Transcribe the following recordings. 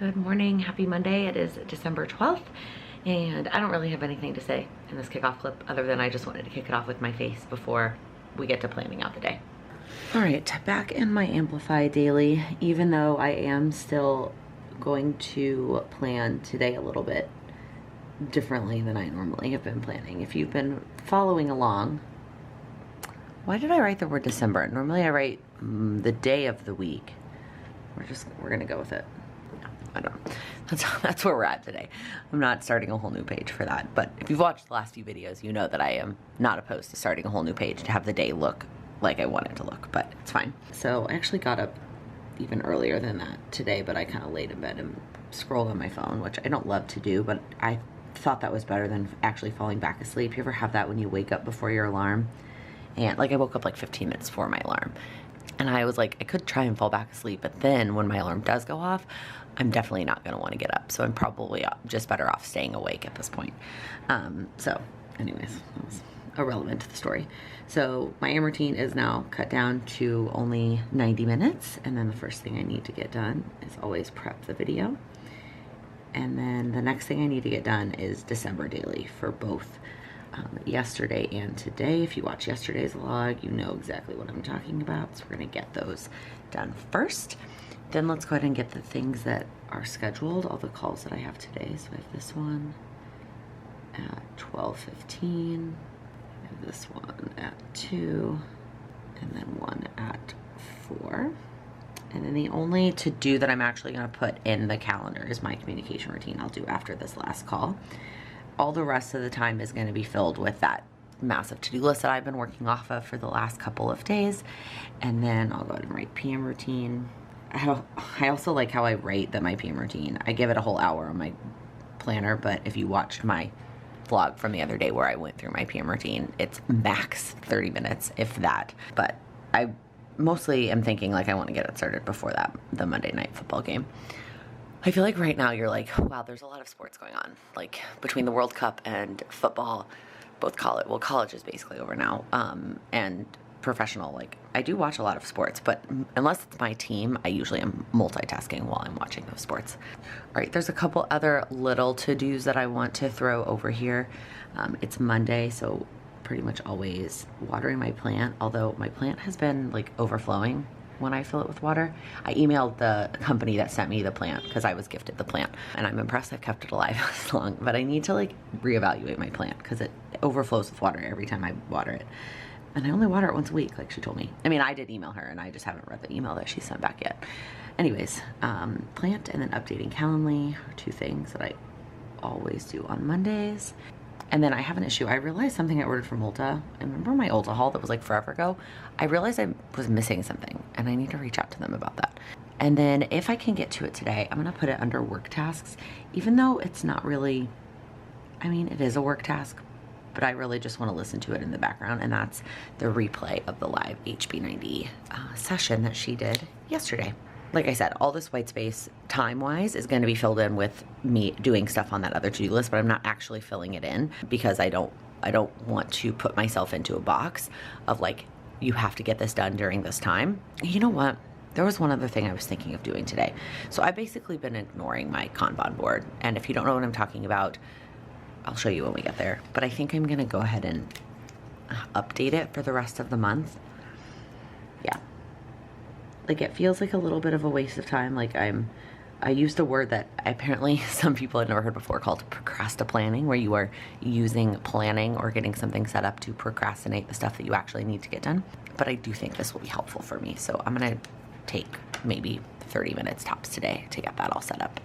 Good morning, happy Monday. It is December 12th, and I don't really have anything to say in this kickoff clip other than I just wanted to kick it off with my face before we get to planning out the day. All right, back in my Amplify daily, even though I am still going to plan today a little bit differently than I normally have been planning. If you've been following along, why did I write the word December? Normally I write the day of the week. We're gonna go with it. I don't know. That's where we're at today. I'm not starting a whole new page for that, but if you've watched the last few videos, you know that I am not opposed to starting a whole new page to have the day look like I want it to look, but it's fine. So I actually got up even earlier than that today, but I kind of laid in bed and scrolled on my phone, which I don't love to do, but I thought that was better than actually falling back asleep. You ever have that when you wake up before your alarm? And like I woke up like 15 minutes before my alarm. And I was like, I could try and fall back asleep, but then when my alarm does go off, I'm definitely not going to want to get up. So I'm probably just better off staying awake at this point. So anyways, that was irrelevant to the story. So my AM routine is now cut down to only 90 minutes. And then the first thing I need to get done is always prep the video. And then the next thing I need to get done is December daily for both yesterday and today. If you watch yesterday's vlog, you know exactly what I'm talking about. So we're gonna get those done first. Then let's go ahead and get the things that are scheduled, all the calls that I have today. So I have this one at 12:15, I have this one at 2, and then one at 4. And then the only to-do that I'm actually gonna put in the calendar is my communication routine I'll do after this last call. All the rest of the time is going to be filled with that massive to-do list that I've been working off of for the last couple of days. And then I'll go ahead and write PM routine. I also like how I write that my PM routine. I give it a whole hour on my planner, but if you watched my vlog from the other day where I went through my PM routine, it's max 30 minutes, if that. But I mostly am thinking like I want to get it started before the Monday night football game. I feel like right now you're like, wow, there's a lot of sports going on. Like between the World Cup and football, both college, well, college is basically over now, and professional. Like I do watch a lot of sports, but unless it's my team, I usually am multitasking while I'm watching those sports. All right, there's a couple other little to-dos that I want to throw over here. It's Monday, so pretty much always watering my plant, although my plant has been like overflowing when I fill it with water. I emailed the company that sent me the plant because I was gifted the plant, and I'm impressed I've kept it alive this long, but I need to like reevaluate my plant because it overflows with water every time I water it. And I only water it once a week, like she told me. I mean, I did email her and I just haven't read the email that she sent back yet. Anyways, plant and then updating Calendly are two things that I always do on Mondays. And then I have an issue. I realized something I ordered from Ulta. I remember my Ulta haul that was like forever ago. I realized I was missing something and I need to reach out to them about that. And then if I can get to it today, I'm gonna put it under work tasks, even though it's not really, I mean, it is a work task, but I really just wanna listen to it in the background, and that's the replay of the live HB90 session that she did yesterday. Like I said, all this white space time-wise is going to be filled in with me doing stuff on that other to-do list, but I'm not actually filling it in because I don't want to put myself into a box of like, you have to get this done during this time. You know what? There was one other thing I was thinking of doing today. So I've basically been ignoring my Kanban board, and if you don't know what I'm talking about, I'll show you when we get there. But I think I'm going to go ahead and update it for the rest of the month. Yeah. Like it feels like a little bit of a waste of time. Like I used a word that apparently some people had never heard before called procrastinating, where you are using planning or getting something set up to procrastinate the stuff that you actually need to get done. But I do think this will be helpful for me. So I'm gonna take maybe 30 minutes tops today to get that all set up.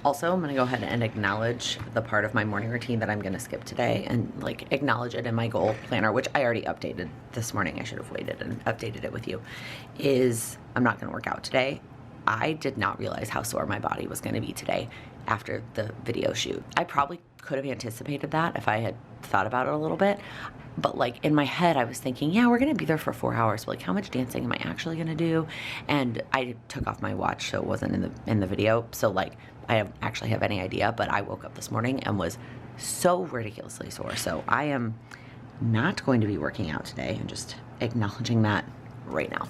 Also, I'm gonna go ahead and acknowledge the part of my morning routine that I'm gonna skip today and like acknowledge it in my goal planner, which I already updated this morning. I should have waited and updated it with you. Is I'm not gonna work out today. I did not realize how sore my body was gonna be today after the video shoot. I probably could have anticipated that if I had thought about it a little bit. But like in my head, I was thinking, yeah, we're gonna be there for 4 hours. But like, how much dancing am I actually gonna do? And I took off my watch, so it wasn't in the video. So like, I actually have any idea. But I woke up this morning and was so ridiculously sore. So I am not going to be working out today. I'm just acknowledging that right now.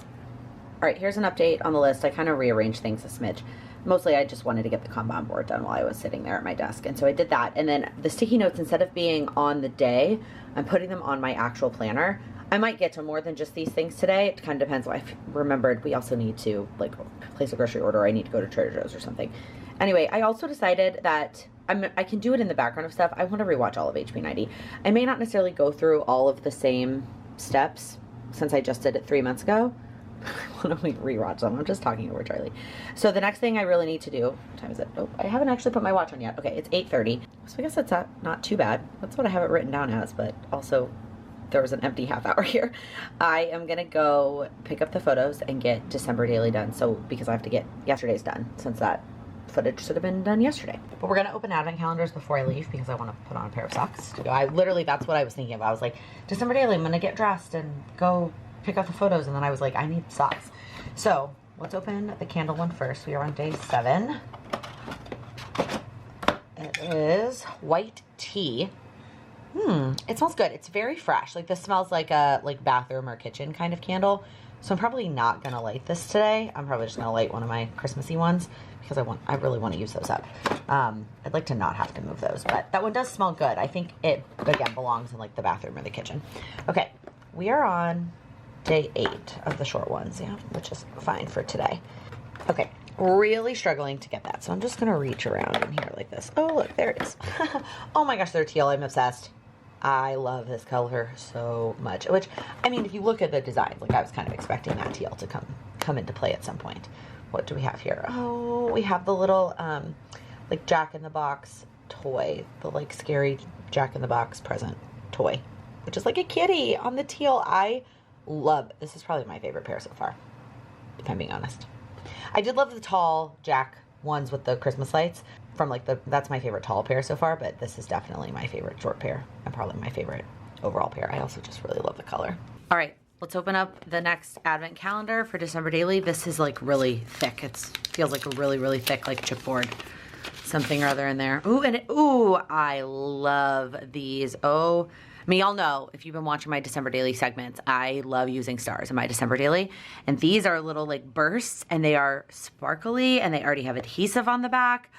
All right, here's an update on the list. I kind of rearranged things a smidge. Mostly I just wanted to get the Kanban board done while I was sitting there at my desk. And so I did that. And then the sticky notes, instead of being on the day, I'm putting them on my actual planner. I might get to more than just these things today. It kind of depends. I remembered we also need to like place a grocery order. I need to go to Trader Joe's or something. Anyway, I also decided that I can do it in the background of stuff. I want to rewatch all of HP90. I may not necessarily go through all of the same steps since I just did it 3 months ago. I want to rewatch them. I'm just talking over Charlie. So the next thing I really need to do, what time is it? Oh, I haven't actually put my watch on yet. Okay, it's 8:30. So I guess that's not too bad. That's what I have it written down as, but also there was an empty half hour here. I am gonna go pick up the photos and get December daily done. So because I have to get yesterday's done, since that footage should have been done yesterday. But we're gonna open advent calendars before I leave because I want to put on a pair of socks to go. I literally, that's what I was thinking of. I was like, December daily, I'm gonna get dressed and go pick up the photos, and then I was like, I need socks. So let's open the candle one first. We are on day 7. It is white tea. It smells good. It's very fresh. Like this smells like a bathroom or kitchen kind of candle. So I'm probably not gonna light this today. I'm probably just gonna light one of my Christmassy ones because I really want to use those up. I'd like to not have to move those, but that one does smell good. I think it again belongs in like the bathroom or the kitchen. Okay, we are on day 8 of the short ones, yeah, which is fine for today. Okay, really struggling to get that, so I'm just gonna reach around in here like this. Oh look, there it is. Oh my gosh, they're teal. I'm obsessed. I love this color so much. Which, I mean, if you look at the design, like I was kind of expecting that teal to come into play at some point. What do we have here? Oh, we have the little like Jack in the Box toy, the like scary Jack in the Box present toy, which is like a kitty on the teal. I love, this is probably my favorite pair so far, if I'm being honest. I did love the tall Jack ones with the Christmas lights from like that's my favorite tall pair so far, but this is definitely my favorite short pair and probably my favorite overall pair. I also just really love the color. All right, let's open up the next advent calendar for December daily. This is like really thick. It feels like a really, really thick like chipboard. Something or other in there. Ooh, and ooh, I love these. Oh, I mean, y'all know, if you've been watching my December daily segments, I love using stars in my December daily. And these are little like bursts, and they are sparkly, and they already have adhesive on the back.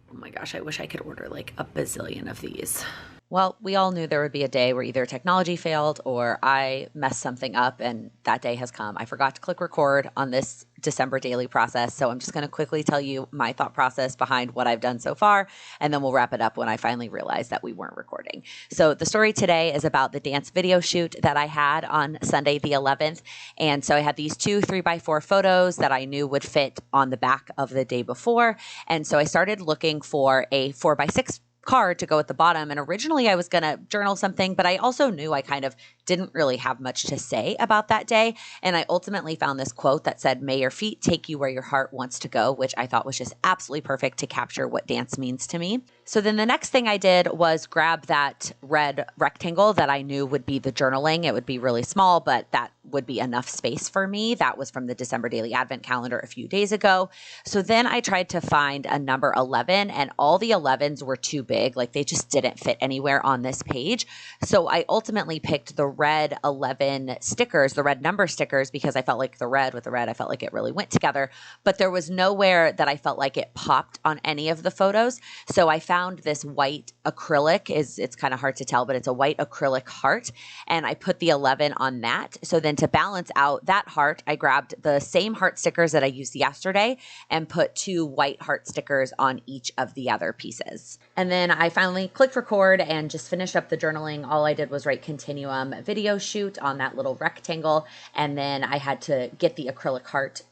Oh my gosh, I wish I could order like a bazillion of these. Well, we all knew there would be a day where either technology failed or I messed something up, and that day has come. I forgot to click record on this December daily process, so I'm just going to quickly tell you my thought process behind what I've done so far, and then we'll wrap it up when I finally realized that we weren't recording. So the story today is about the dance video shoot that I had on Sunday the 11th, and so I had these 2 3x4 photos that I knew would fit on the back of the day before, and so I started looking for a 4x6 card to go at the bottom. And originally I was going to journal something, but I also knew I kind of didn't really have much to say about that day. And I ultimately found this quote that said, "May your feet take you where your heart wants to go," which I thought was just absolutely perfect to capture what dance means to me. So then the next thing I did was grab that red rectangle that I knew would be the journaling. It would be really small, but that would be enough space for me. That was from the December Daily Advent Calendar a few days ago. So then I tried to find a number 11, and all the 11s were too big. Like they just didn't fit anywhere on this page. So I ultimately picked the red 11 stickers, the red number stickers, because I felt like the red with the red, I felt like it really went together. But there was nowhere that I felt like it popped on any of the photos. So I found this white acrylic. It's kind of hard to tell, but it's a white acrylic heart. And I put the 11 on that. So then to balance out that heart, I grabbed the same heart stickers that I used yesterday and put 2 white heart stickers on each of the other pieces. And then I finally clicked record and just finished up the journaling. All I did was write continuum video shoot on that little rectangle. And then I had to get the acrylic heart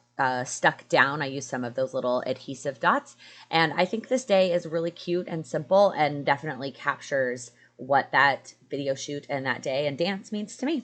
stuck down. I used some of those little adhesive dots. And I think this day is really cute and simple and definitely captures what that video shoot and that day and dance means to me.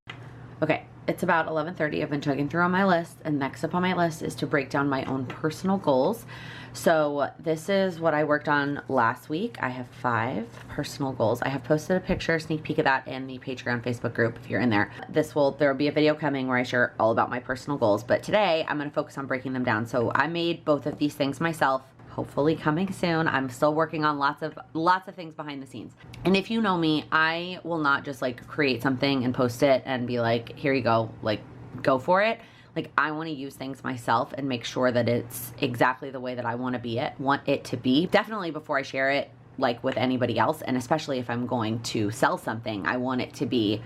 Okay, it's about 11:30. I've been chugging through on my list, and next up on my list is to break down my own personal goals. So this is what I worked on last week. I have 5 personal goals. I have posted a picture, sneak peek of that in the Patreon Facebook group if you're in there. There will be a video coming where I share all about my personal goals, but today I'm gonna focus on breaking them down. So I made both of these things myself. Hopefully coming soon. I'm still working on lots of things behind the scenes. And if you know me, I will not just like create something and post it and be like, here you go, like go for it. Like, I want to use things myself and make sure that it's exactly the way that I want it to be. Definitely before I share it, like, with anybody else, and especially if I'm going to sell something, I want it to be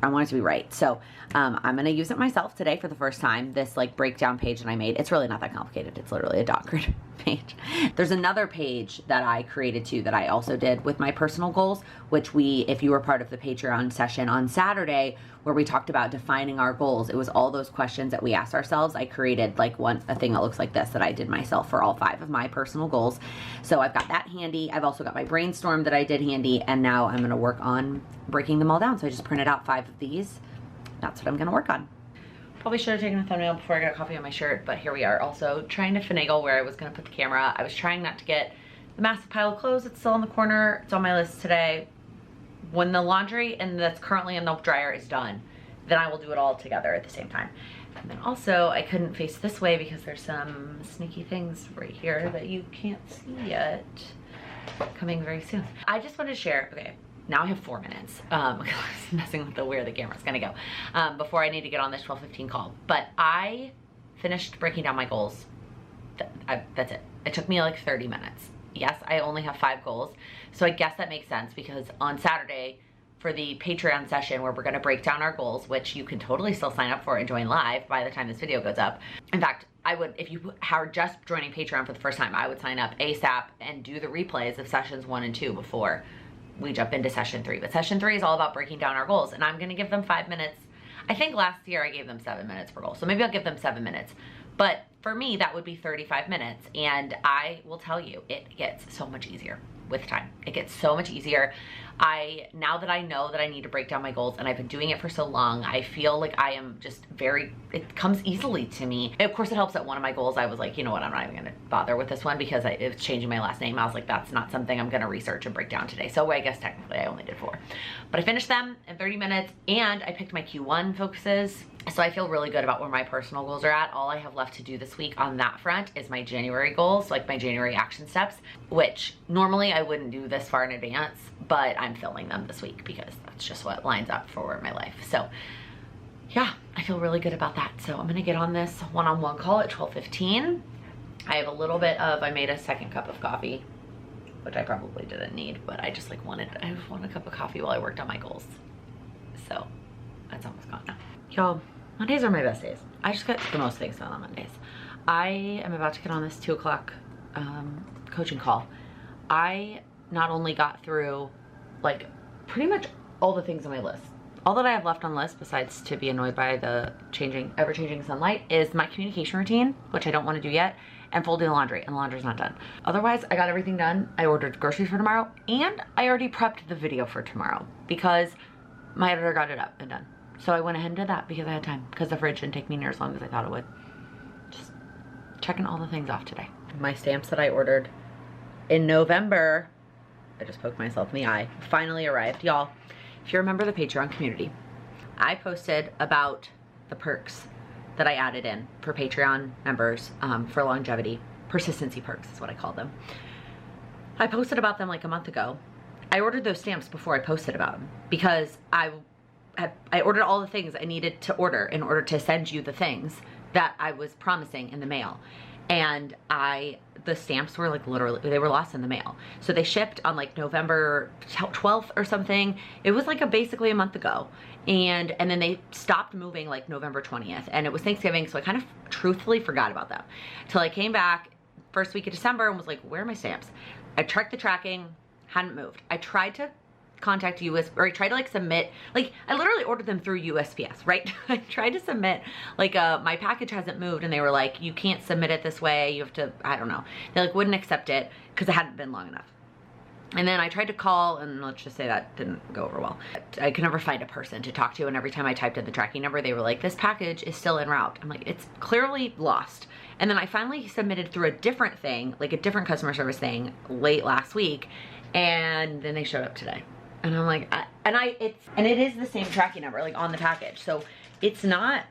right. So I'm gonna use it myself today for the first time, this like breakdown page that I made. It's really not that complicated. It's literally a dot grid page. There's another page that I created too that I also did with my personal goals, which if you were part of the Patreon session on Saturday where we talked about defining our goals, it was all those questions that we asked ourselves. I created like a thing that looks like this that I did myself for all 5 of my personal goals. So I've got that handy. I've also got my brainstorm that I did handy, and now I'm gonna work on breaking them all down. So I just printed out 5 of these. That's what I'm gonna work on. Probably should have taken a thumbnail before I got coffee on my shirt, but here we are. Also trying to finagle where I was gonna put the camera. I was trying not to get the massive pile of clothes that's still in the corner. It's on my list today. When the laundry and that's currently in the dryer is done, then I will do it all together at the same time. And then also I couldn't face this way because there's some sneaky things right here that you can't see yet coming very soon. I just wanted to share, okay, now I have 4 minutes. I was messing with where the camera's gonna go before I need to get on this 12:15 call. But I finished breaking down my goals. That's it. It took me like 30 minutes. Yes, I only have 5 goals. So I guess that makes sense because on Saturday for the Patreon session where we're gonna break down our goals, which you can totally still sign up for and join live by the time this video goes up. In fact, I would, if you are just joining Patreon for the first time, I would sign up ASAP and do the replays of sessions 1 and 2 before we jump into session 3. But session 3 is all about breaking down our goals, and I'm gonna give them 5 minutes. I think last year I gave them 7 minutes per goal, so maybe I'll give them 7 minutes. But for me, that would be 35 minutes, and I will tell you, it gets so much easier with time. It gets so much easier. Now that I know that I need to break down my goals, and I've been doing it for so long, I feel like I am just it comes easily to me. And of course, it helps that one of my goals, I was like, you know what, I'm not even gonna bother with this one because it's changing my last name. I was like, that's not something I'm gonna research and break down today. So I guess technically I only did 4. But I finished them in 30 minutes, and I picked my Q1 focuses. So I feel really good about where my personal goals are at. All I have left to do this week on that front is my January goals, like my January action steps, which normally I wouldn't do this far in advance, but I'm filming them this week because that's just what lines up for my life. So yeah, I feel really good about that. So I'm gonna get on this one-on-one call at 12:15. I have a little bit of, I made a 2nd cup of coffee, which I probably didn't need, but I just like I just wanted a cup of coffee while I worked on my goals. So that's almost gone now. Y'all, Mondays are my best days. I just get the most things done on Mondays. I am about to get on this 2 o'clock coaching call. I not only got through like pretty much all the things on my list. All that I have left on the list, besides to be annoyed by the ever-changing sunlight, is my communication routine, which I don't want to do yet, and folding the laundry, and the laundry's not done. Otherwise, I got everything done. I ordered groceries for tomorrow, and I already prepped the video for tomorrow because my editor got it up and done. So I went ahead and did that because I had time, because the fridge didn't take me near as long as I thought it would. Just checking all the things off today. My stamps that I ordered in November, I just poked myself in the eye, finally arrived. Y'all, if you're a member of the Patreon community, I posted about the perks that I added in for Patreon members for longevity. Persistency perks is what I call them. I posted about them like a month ago. I ordered those stamps before I posted about them because I ordered all the things I needed to order in order to send you the things that I was promising in the mail. And the stamps were like literally, they were lost in the mail. So they shipped on like November 12th or something. It was like basically a month ago. And then they stopped moving like November 20th. And it was Thanksgiving, so I kind of truthfully forgot about them. Till I came back first week of December and was like, where are my stamps? I checked the tracking, hadn't moved. I tried to contact I tried to like submit, like I literally ordered them through USPS, right? I tried to submit like my package hasn't moved, and they were like, you can't submit it this way, you have to, I don't know. They like wouldn't accept it because it hadn't been long enough. And then I tried to call, and let's just say that didn't go over well. I could never find a person to talk to, and every time I typed in the tracking number, they were like, this package is still en route. I'm like, it's clearly lost. And then I finally submitted through a different thing, like a different customer service thing late last week, and then they showed up today. And I'm like, it is the same tracking number, like on the package. So it's not,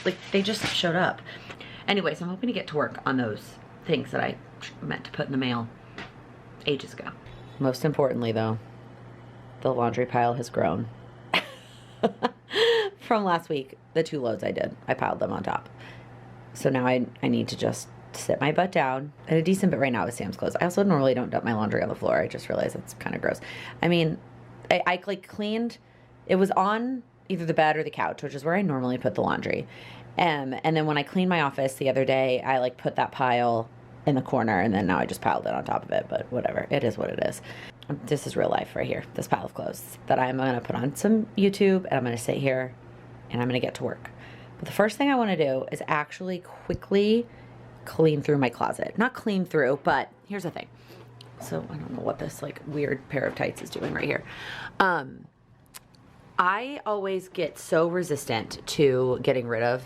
like they just showed up. Anyways, I'm hoping to get to work on those things that I meant to put in the mail ages ago. Most importantly though, the laundry pile has grown. from last week, the 2 loads I did, I piled them on top. So now I need to just sit my butt down at a decent bit right now with Sam's clothes. I also normally don't dump my laundry on the floor. I just realized that's kind of gross. I mean, I like cleaned, it was on either the bed or the couch, which is where I normally put the laundry. And then when I cleaned my office the other day, I like put that pile in the corner, and then now I just piled it on top of it, but whatever. It is what it is. This is real life right here, this pile of clothes that I'm going to put on some YouTube, and I'm going to sit here and I'm going to get to work. But the first thing I want to do is actually quickly clean through my closet. Not clean through, but here's the thing. So I don't know what this like weird pair of tights is doing right here. I always get so resistant to getting rid of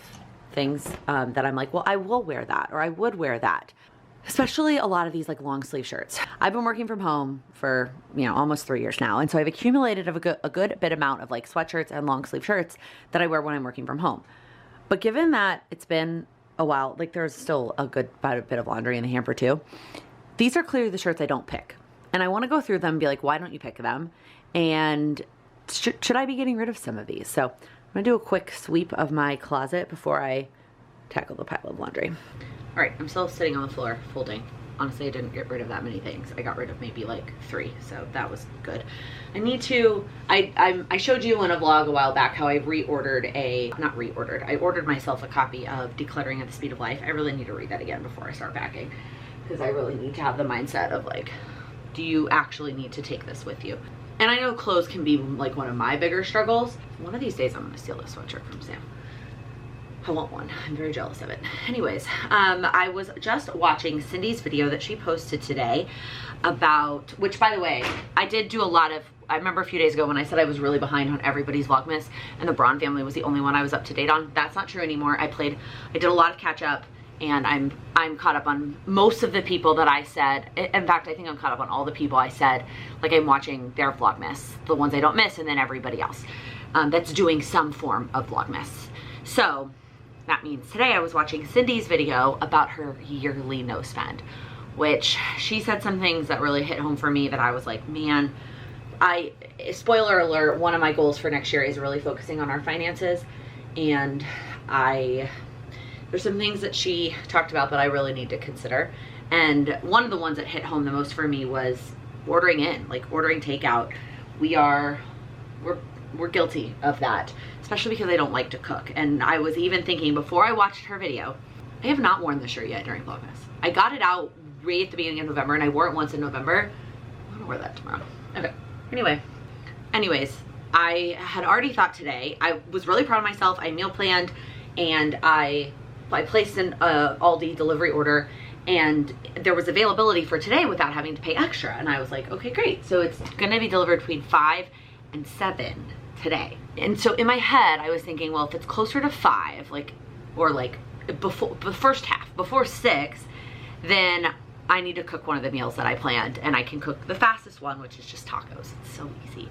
things that I'm like, well, I will wear that, or I would wear that. Especially a lot of these like long sleeve shirts. I've been working from home for, you know, almost 3 years now. And so I've accumulated a good bit amount of like sweatshirts and long sleeve shirts that I wear when I'm working from home. But given that it's been a while, like there's still a good bit of laundry in the hamper too. These are clearly the shirts I don't pick. And I want to go through them and be like, why don't you pick them? And should I be getting rid of some of these? So I'm going to do a quick sweep of my closet before I tackle the pile of laundry. All right, I'm still sitting on the floor folding. Honestly, I didn't get rid of that many things. I got rid of maybe like 3, so that was good. I need to, I showed you in a vlog a while back how I I ordered myself a copy of Decluttering at the Speed of Life. I really need to read that again before I start packing, because I really need to have the mindset of like, do you actually need to take this with you? And I know clothes can be like one of my bigger struggles. One of these days I'm gonna steal this sweatshirt from Sam. I want one. I'm very jealous of it. Anyways, I was just watching Cindy's video that she posted today about, which by the way, I did do a lot of, I remember a few days ago when I said I was really behind on everybody's Vlogmas and the Braun family was the only one I was up to date on. That's not true anymore. I did a lot of catch up, and I'm caught up on most of the people that I said. In fact, I think I'm caught up on all the people I said, like I'm watching their Vlogmas, the ones I don't miss, and then everybody else that's doing some form of Vlogmas. So that means today I was watching Cindy's video about her yearly no spend, which she said some things that really hit home for me that I was like, man, spoiler alert, one of my goals for next year is really focusing on our finances. And there's some things that she talked about that I really need to consider. And one of the ones that hit home the most for me was ordering in, like ordering takeout. We're guilty of that, especially because I don't like to cook. And I was even thinking before I watched her video, I have not worn this shirt yet during Vlogmas. I got it out right at the beginning of November, and I wore it once in November. I'm gonna wear that tomorrow. Okay, anyways, I had already thought today, I was really proud of myself. I meal planned, and I placed an Aldi delivery order, and there was availability for today without having to pay extra. And I was like, okay, great. So it's gonna be delivered between 5 and 7 today. And so in my head, I was thinking, well, if it's closer to 5, like, or like before the first half, before 6, then I need to cook one of the meals that I planned, and I can cook the fastest one, which is just tacos. It's so easy.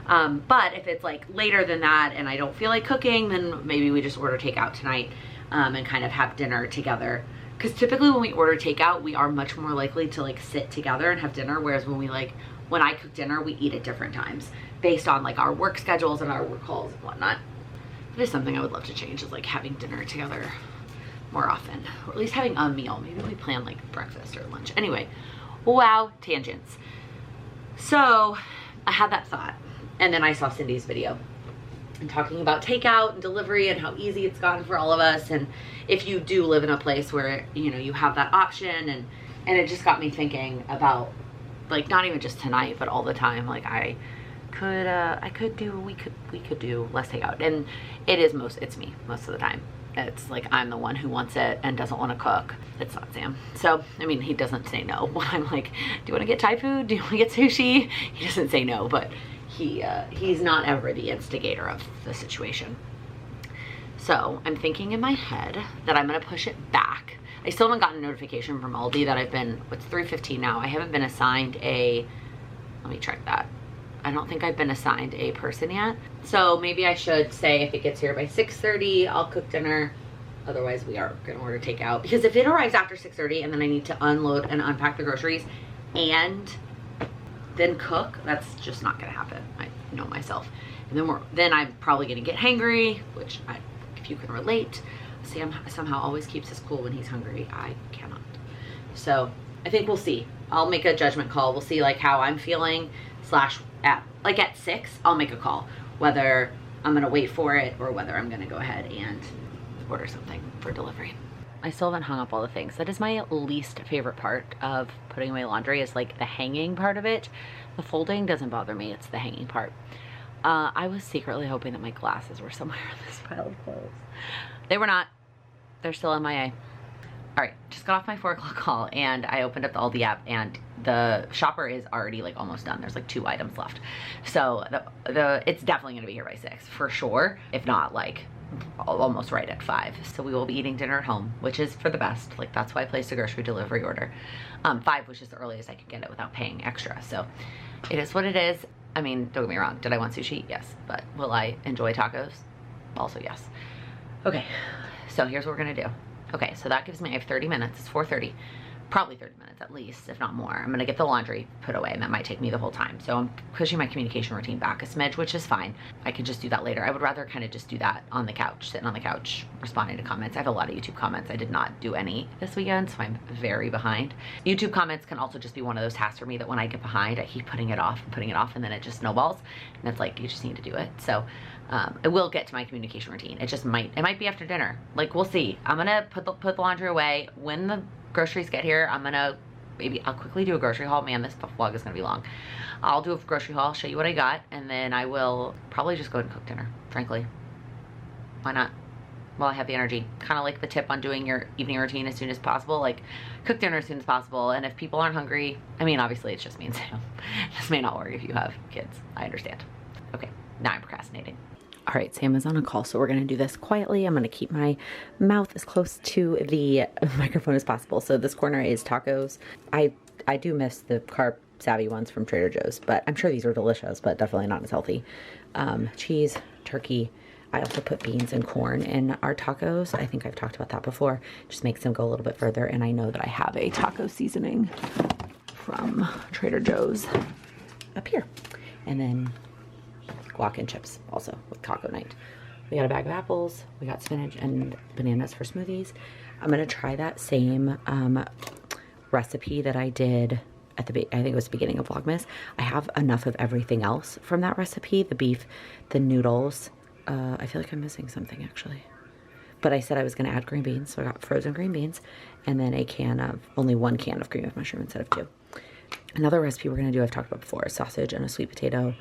But if it's like later than that and I don't feel like cooking, then maybe we just order takeout tonight and kind of have dinner together. Because typically when we order takeout, we are much more likely to like sit together and have dinner, whereas when I cook dinner, we eat at different times based on like our work schedules and our work calls and whatnot. That is something I would love to change, is like having dinner together more often, or at least having a meal. Maybe we plan like breakfast or lunch. Anyway, wow, tangents. So I had that thought, and then I saw Cindy's video and talking about takeout and delivery and how easy it's gotten for all of us. And if you do live in a place where, you know, you have that option, and it just got me thinking about, like, not even just tonight, but all the time. Like we could do less takeout, and it's me most of the time. It's like I'm the one who wants it and doesn't want to cook. It's not Sam. So, I mean, he doesn't say no. I'm like, do you want to get Thai food? Do you want to get sushi? He doesn't say no, but he's not ever the instigator of the situation. So I'm thinking in my head that I'm going to push it back. I still haven't gotten a notification from Aldi that it's 3:15 now. I haven't been assigned let me check that. I don't think I've been assigned a person yet. So maybe I should say if it gets here by 6:30, I'll cook dinner. Otherwise, we are gonna order takeout. Because if it arrives after 6:30 and then I need to unload and unpack the groceries and then cook, that's just not gonna happen. know myself. And then I'm probably gonna get hangry, which if you can relate, Sam somehow always keeps his cool when he's hungry. I cannot. So I think we'll see. I'll make a judgment call. We'll see like how I'm feeling at 6, I'll make a call whether I'm gonna wait for it or whether I'm gonna go ahead and order something for delivery. I still haven't hung up all the things. That is my least favorite part of putting away laundry, is like the hanging part of it. The folding doesn't bother me, it's the hanging part. I was secretly hoping that my glasses were somewhere in this pile of clothes. They were not. They're still MIA. All right, just got off my 4 o'clock call and I opened up the Aldi app and the shopper is already like almost done. There's like 2 items left. So it's definitely gonna be here by 6 for sure. If not like almost right at 5. So we will be eating dinner at home, which is for the best. Like that's why I placed a grocery delivery order. 5, which is the earliest I could get it without paying extra. So it is what it is. I mean, don't get me wrong. Did I want sushi? Yes. But will I enjoy tacos? Also yes. Okay, so here's what we're gonna do. Okay, so that gives me, I have 30 minutes, it's 4:30, probably 30 minutes at least, if not more. I'm gonna get the laundry put away and that might take me the whole time. So I'm pushing my communication routine back a smidge, which is fine. I can just do that later. I would rather kind of just do that on the couch, sitting on the couch, responding to comments. I have a lot of YouTube comments. I did not do any this weekend, so I'm very behind. YouTube comments can also just be one of those tasks for me that when I get behind, I keep putting it off, and then it just snowballs. And it's like, you just need to do it. So I will get to my communication routine. It might be after dinner. Like, we'll see. I'm gonna put the laundry away. When the groceries get here, I'll quickly do a grocery haul. Man, this vlog is gonna be long. I'll do a grocery haul, show you what I got, and then I will probably just go and cook dinner, frankly. Why not? While I have the energy. Kind of like the tip on doing your evening routine as soon as possible. Like, cook dinner as soon as possible, and if people aren't hungry, I mean, obviously it's just me and Sam. This may not work if you have kids. I understand. Okay, now I'm procrastinating. All right, Sam is on a call, so we're gonna do this quietly. I'm gonna keep my mouth as close to the microphone as possible. So this corner is tacos. I do miss the carb savvy ones from Trader Joe's, but I'm sure these are delicious, but definitely not as healthy. Cheese, turkey. I also put beans and corn in our tacos. I think I've talked about that before. Just makes them go a little bit further. And I know that I have a taco seasoning from Trader Joe's up here. And then guac and chips also with taco night. We got a bag of apples, we got spinach and bananas for smoothies. I'm gonna try that same recipe that I did at I think it was the beginning of Vlogmas. I have enough of everything else from that recipe, the beef, the noodles. I feel like I'm missing something actually. But I said I was gonna add green beans, so I got frozen green beans and then only 1 can of cream of mushroom instead of 2. Another recipe we're gonna do, I've talked about before, is sausage and a sweet potato.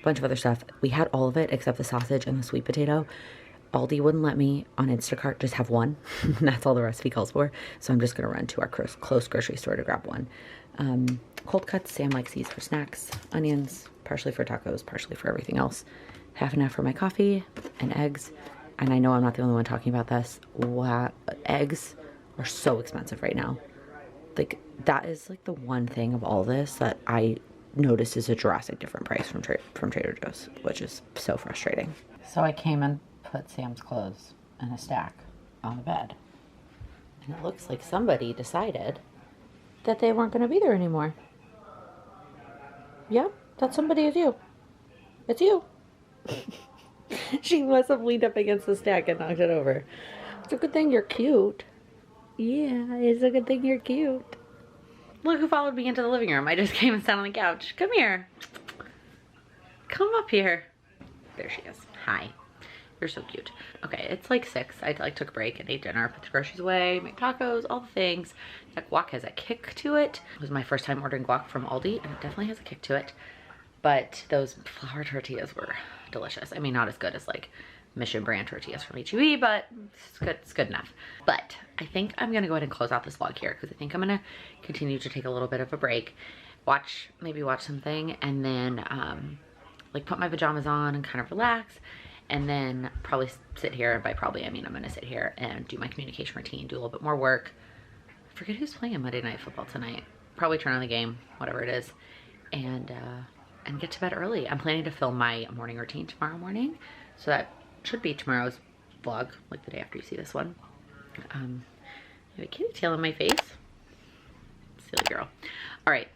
Bunch of other stuff. We had all of it except the sausage and the sweet potato. Aldi wouldn't let me on Instacart just have 1. That's all the recipe calls for. So I'm just gonna run to our close grocery store to grab 1. Cold cuts, Sam likes these for snacks. Onions, partially for tacos, partially for everything else. Half and half for my coffee and eggs. And I know I'm not the only one talking about this. Wow, eggs are so expensive right now. Like, that is like the one thing of all this that I notice is a drastic different price from Trader Joe's, which is so frustrating. So I came and put Sam's clothes in a stack on the bed. And it looks like somebody decided that they weren't going to be there anymore. Yep, that somebody is you. It's you. She must have leaned up against the stack and knocked it over. It's a good thing you're cute. Yeah, it's a good thing you're cute. Look who followed me into the living room. I just came and sat on the couch. Come here. Come up here. There she is. Hi. You're so cute. Okay, it's like 6. I took a break and ate dinner, put the groceries away, make tacos, all the things. That guac has a kick to it. It was my first time ordering guac from Aldi, and it definitely has a kick to it. But those flour tortillas were delicious. I mean, not as good as like Mission brand tortillas from HEB, but it's good enough. But I think I'm gonna go ahead and close out this vlog here because I think I'm gonna continue to take a little bit of a break, maybe watch something, and then like put my pajamas on and kind of relax, and then probably sit here. And by probably I mean I'm gonna sit here and do my communication routine, do a little bit more work. I forget who's playing Monday Night Football tonight. Probably turn on the game, whatever it is, and get to bed early. I'm planning to film my morning routine tomorrow morning, so that should be tomorrow's vlog, like the day after you see this one. I have a kitty tail on my face. Silly girl. All right,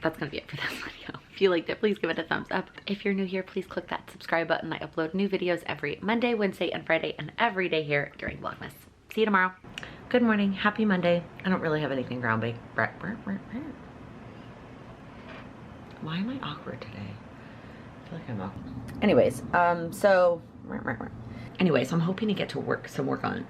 that's gonna be it for this video. If you liked it, please give it a thumbs up. If you're new here, please click that subscribe button. I upload new videos every Monday, Wednesday, and Friday, and every day here during Vlogmas. See you tomorrow. Good morning, happy Monday. I don't really have anything groundbreaking. Why am I awkward today? I feel like I'm awkward. Anyways, so I'm hoping to get to work, some work on,